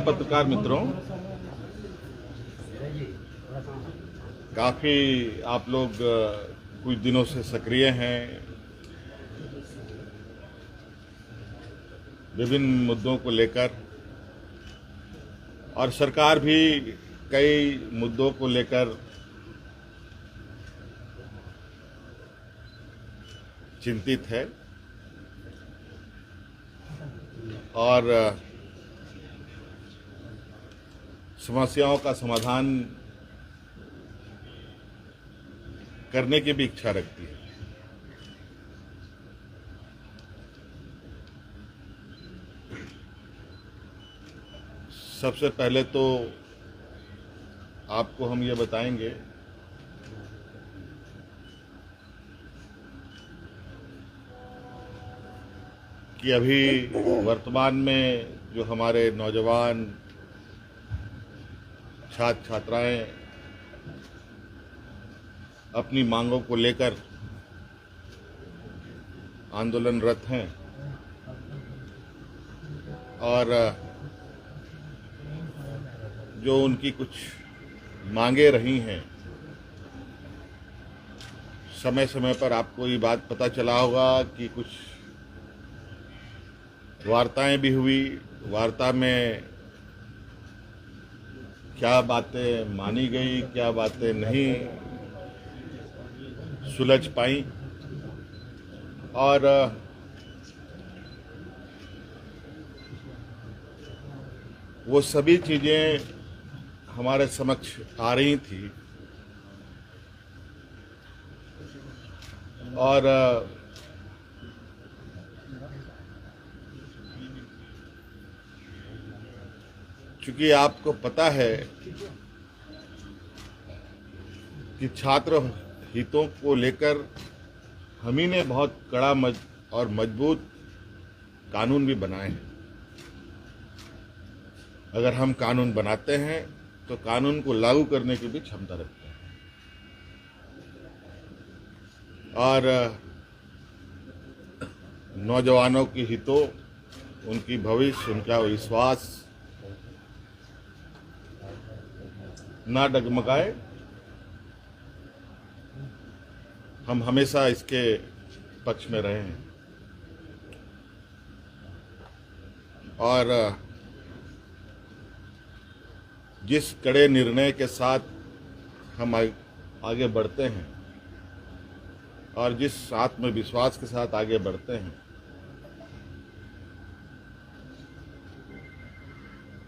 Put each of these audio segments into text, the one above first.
पत्रकार मित्रों, काफ़ी आप लोग कुछ दिनों से सक्रिय हैं, विभिन्न मुद्दों को लेकर, और सरकार भी कई मुद्दों को लेकर चिंतित है और समस्याओं का समाधान करने की भी इच्छा रखती है। सबसे पहले तो आपको हम ये बताएंगे कि अभी वर्तमान में जो हमारे नौजवान छात्र छात्राएं अपनी मांगों को लेकर आंदोलनरत हैं और जो उनकी कुछ मांगे रही हैं, समय समय पर आपको ये बात पता चला होगा कि कुछ वार्ताएं भी हुई। वार्ता में क्या बातें मानी गई, क्या बातें नहीं सुलझ पाई, और वो सभी चीज़ें हमारे समक्ष आ रही थी और चूंकि आपको पता है कि छात्र हितों को लेकर हम ही ने बहुत कड़ा और मजबूत कानून भी बनाए हैं। अगर हम कानून बनाते हैं तो कानून को लागू करने की भी क्षमता रखते हैं, और नौजवानों के हितों, उनकी भविष्य, उनका विश्वास ना डगमगाए, हम हमेशा इसके पक्ष में रहे हैं। और जिस कड़े निर्णय के साथ हम आगे बढ़ते हैं और जिस आत्मविश्वास के साथ आगे बढ़ते हैं,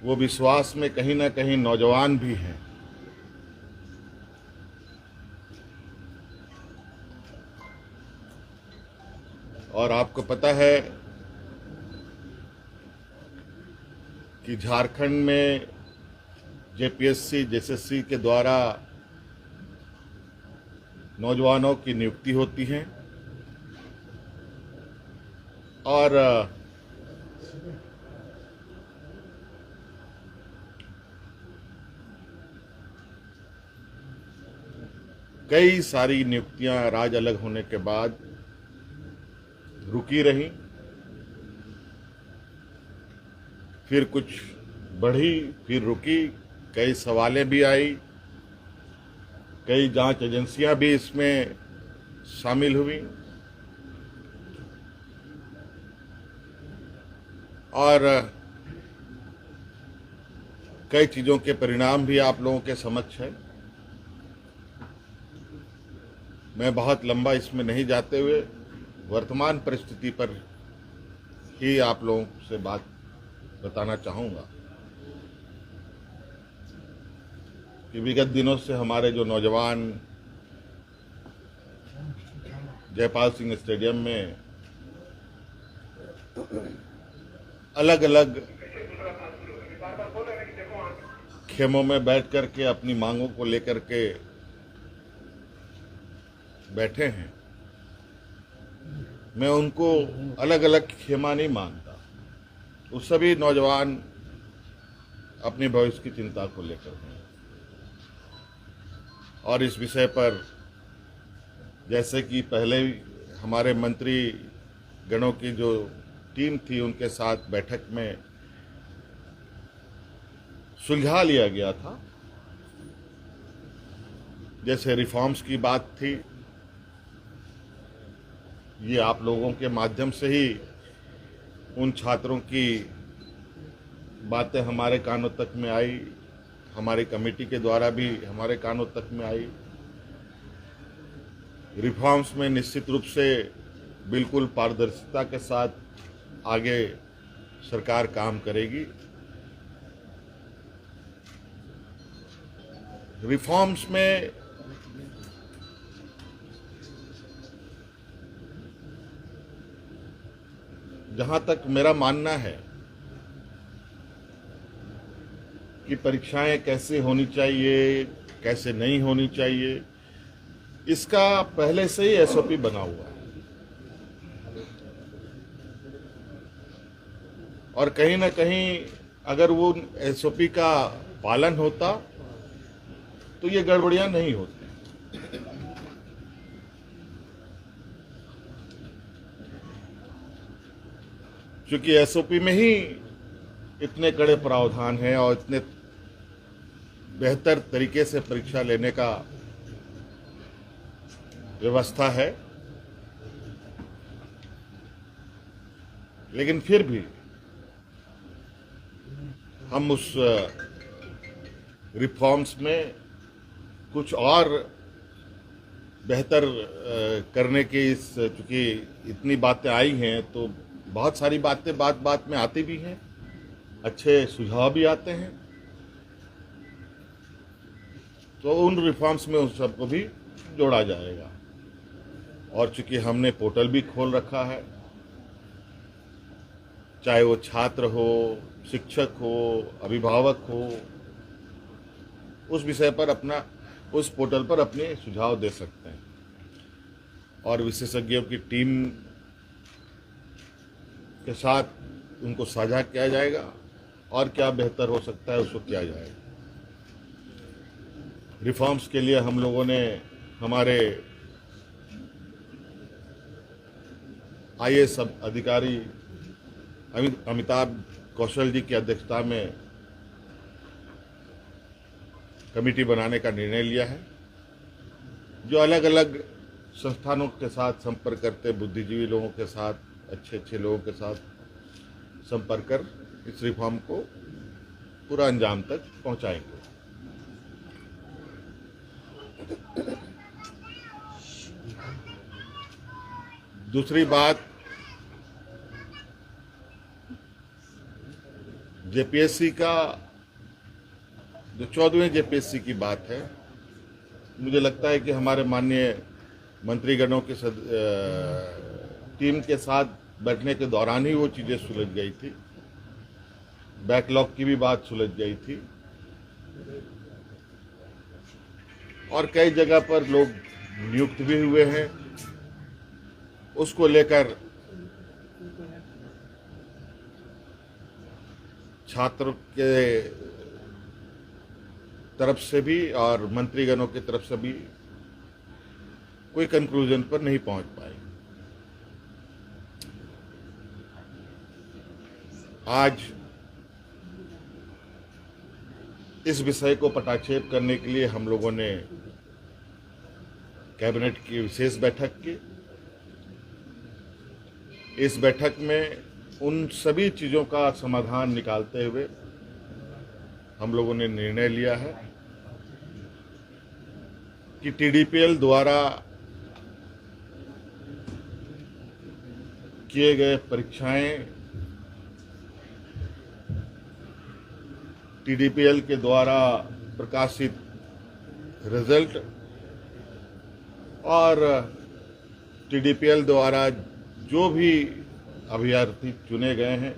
वो विश्वास में कहीं ना कहीं नौजवान भी हैं। और आपको पता है कि झारखंड में जेपीएससी, जेएसएससी के द्वारा नौजवानों की नियुक्ति होती है और कई सारी नियुक्तियां राज्य अलग होने के बाद रुकी रही, फिर कुछ बढ़ी, फिर रुकी, कई सवालें भी आई, कई जांच एजेंसियां भी इसमें शामिल हुई, और कई चीज़ों के परिणाम भी आप लोगों के समक्ष है। मैं बहुत लंबा इसमें नहीं जाते हुए वर्तमान परिस्थिति पर ही आप लोगों से बात बताना चाहूँगा कि विगत दिनों से हमारे जो नौजवान जयपाल सिंह स्टेडियम में अलग अलग खेमों में बैठ कर के अपनी मांगों को लेकर के बैठे हैं, मैं उनको अलग अलग खेमा नहीं मानता। वो सभी नौजवान अपने भविष्य की चिंता को लेकर हैं और इस विषय पर जैसे कि पहले हमारे मंत्री गणों की जो टीम थी उनके साथ बैठक में सुलझा लिया गया था। जैसे रिफॉर्म्स की बात थी, ये आप लोगों के माध्यम से ही उन छात्रों की बातें हमारे कानों तक में आई, हमारी कमेटी के द्वारा भी हमारे कानों तक में आई। रिफॉर्म्स में निश्चित रूप से बिल्कुल पारदर्शिता के साथ आगे सरकार काम करेगी। रिफॉर्म्स में जहां तक मेरा मानना है कि परीक्षाएं कैसे होनी चाहिए, कैसे नहीं होनी चाहिए, इसका पहले से ही एसओपी बना हुआ है। और कहीं ना कहीं अगर वो एसओपी का पालन होता तो ये गड़बड़ियां नहीं होती। क्योंकि एसओपी में ही इतने कड़े प्रावधान हैं और इतने बेहतर तरीके से परीक्षा लेने का व्यवस्था है। लेकिन फिर भी हम उस रिफॉर्म्स में कुछ और बेहतर करने की, चूंकि इतनी बातें आई हैं तो बहुत सारी बातें बात बात में आती भी हैं, अच्छे सुझाव भी आते हैं, तो उन रिफॉर्म्स में उस सबको भी जोड़ा जाएगा। और चूंकि हमने पोर्टल भी खोल रखा है, चाहे वो छात्र हो, शिक्षक हो, अभिभावक हो, उस विषय पर अपना उस पोर्टल पर अपने सुझाव दे सकते हैं और विशेषज्ञों की टीम के साथ उनको साझा किया जाएगा और क्या बेहतर हो सकता है उसको किया जाएगा। रिफॉर्म्स के लिए हम लोगों ने हमारे आईएएस अधिकारी अमिताभ कौशल जी की अध्यक्षता में कमेटी बनाने का निर्णय लिया है, जो अलग अलग संस्थानों के साथ संपर्क करते, बुद्धिजीवी लोगों के साथ, अच्छे अच्छे लोगों के साथ संपर्क कर इस रिफॉर्म को पूरा अंजाम तक पहुंचाएंगे। दूसरी बात, जेपीएससी का जो 14वें जेपीएससी की बात है, मुझे लगता है कि हमारे माननीय मंत्रीगणों के टीम के साथ बैठने के दौरान ही वो चीज़ें सुलझ गई थी। बैकलॉग की भी बात सुलझ गई थी और कई जगह पर लोग नियुक्त भी हुए हैं। उसको लेकर छात्र के तरफ से भी और मंत्रीगणों की तरफ से भी कोई कंक्लूजन पर नहीं पहुंच पाए। आज इस विषय को पटाक्षेप करने के लिए हम लोगों ने कैबिनेट की विशेष बैठक की। इस बैठक में उन सभी चीज़ों का समाधान निकालते हुए हम लोगों ने निर्णय लिया है कि टीडीपीएल द्वारा किए गए परीक्षाएं, टीडीपीएल के द्वारा प्रकाशित रिजल्ट और टीडीपीएल द्वारा जो भी अभ्यर्थी चुने गए हैं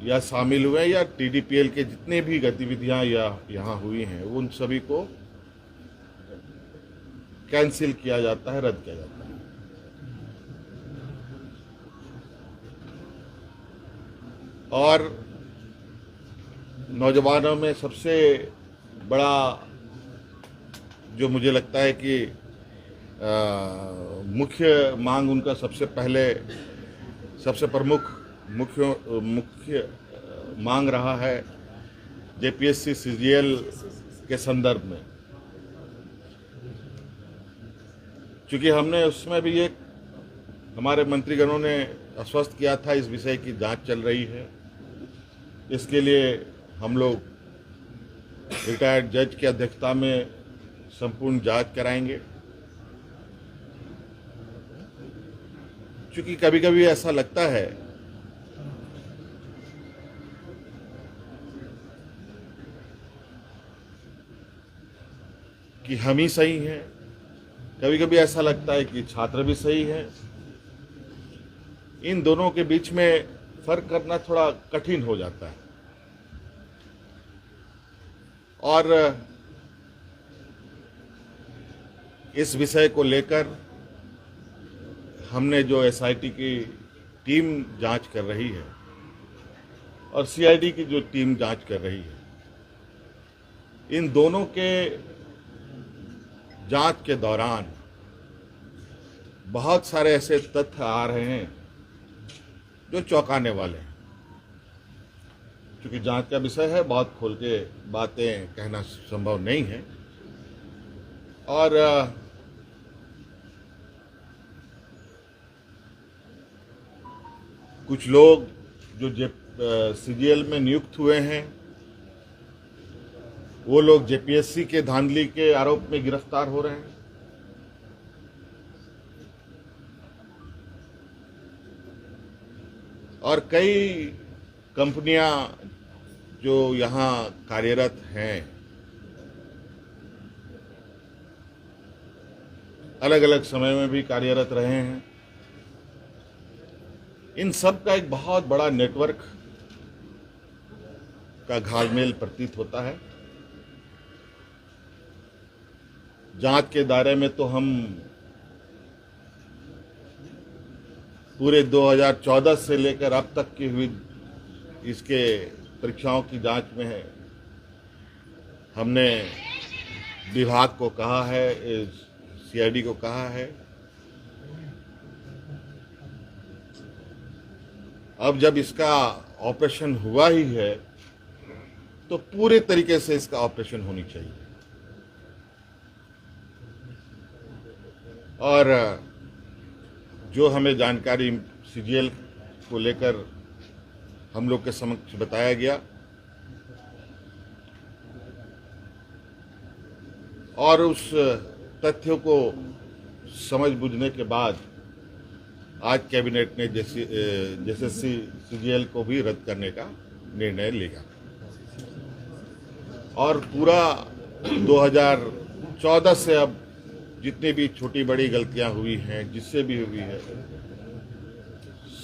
या शामिल हुए या टीडीपीएल के जितने भी गतिविधियां यहाँ हुई हैं, उन सभी को कैंसिल किया जाता है, रद्द किया जाता है। और नौजवानों में सबसे बड़ा जो मुझे लगता है कि मुख्य मांग उनका सबसे प्रमुख मुख्य मांग रहा है जेपीएससी सीजीएल के संदर्भ में, क्योंकि हमने उसमें भी एक हमारे मंत्रीगणों ने आश्वस्त किया था इस विषय की जांच चल रही है। इसके लिए हम लोग रिटायर्ड जज की अध्यक्षता में संपूर्ण जांच कराएंगे, क्योंकि कभी कभी ऐसा लगता है कि हम ही सही हैं, कभी कभी ऐसा लगता है कि छात्र भी सही है। इन दोनों के बीच में फर्क करना थोड़ा कठिन हो जाता है, और इस विषय को लेकर हमने जो एसआईटी की टीम जांच कर रही है और सीआईडी की जो टीम जांच कर रही है, इन दोनों के जांच के दौरान बहुत सारे ऐसे तथ्य आ रहे हैं जो चौंकाने वाले हैं। क्योंकि जांच का विषय है, बहुत खोल के बातें कहना संभव नहीं है, और कुछ लोग जो सीजीएल में नियुक्त हुए हैं, वो लोग जेपीएससी के धांधली के आरोप में गिरफ्तार हो रहे हैं। और कई कंपनियां जो यहाँ कार्यरत हैं, अलग अलग समय में भी कार्यरत रहे हैं, इन सब का एक बहुत बड़ा नेटवर्क का घालमेल प्रतीत होता है। जांच के दायरे में तो हम पूरे 2014 से लेकर अब तक की हुई इसके परीक्षाओं की जांच में है। हमने विभाग को कहा है, सीआईडी को कहा है, अब जब इसका ऑपरेशन हुआ ही है तो पूरे तरीके से इसका ऑपरेशन होनी चाहिए। और जो हमें जानकारी सीजीएल को लेकर हम लोग के समक्ष बताया गया, और उस तथ्यों को समझ बुझने के बाद आज कैबिनेट ने जेएसएससी सीजीएल को भी रद्द करने का निर्णय लिया, और पूरा 2014 से अब जितनी भी छोटी बड़ी गलतियां हुई हैं, जिससे भी हुई है,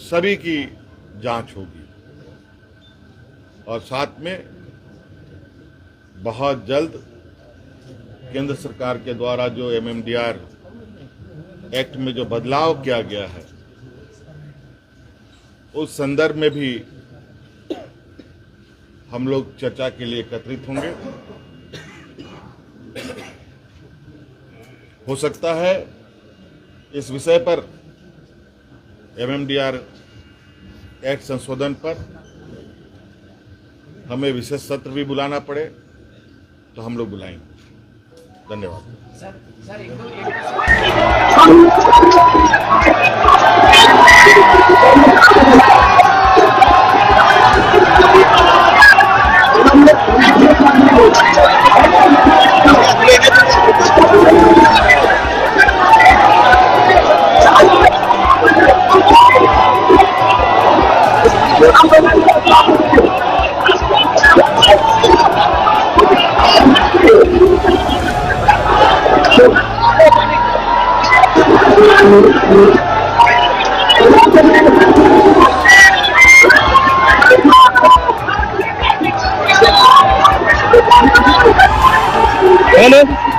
सभी की जांच होगी, और साथ में बहुत जल्द केंद्र सरकार के द्वारा जो एमएमडीआर एक्ट में जो बदलाव किया गया है, उस संदर्भ में भी हम लोग चर्चा के लिए एकत्रित होंगे। हो सकता है इस विषय पर एमएमडीआर एक्ट संशोधन पर हमें विशेष सत्र भी बुलाना पड़े, तो हम लोग बुलाएंगे। धन्यवाद। हेलो।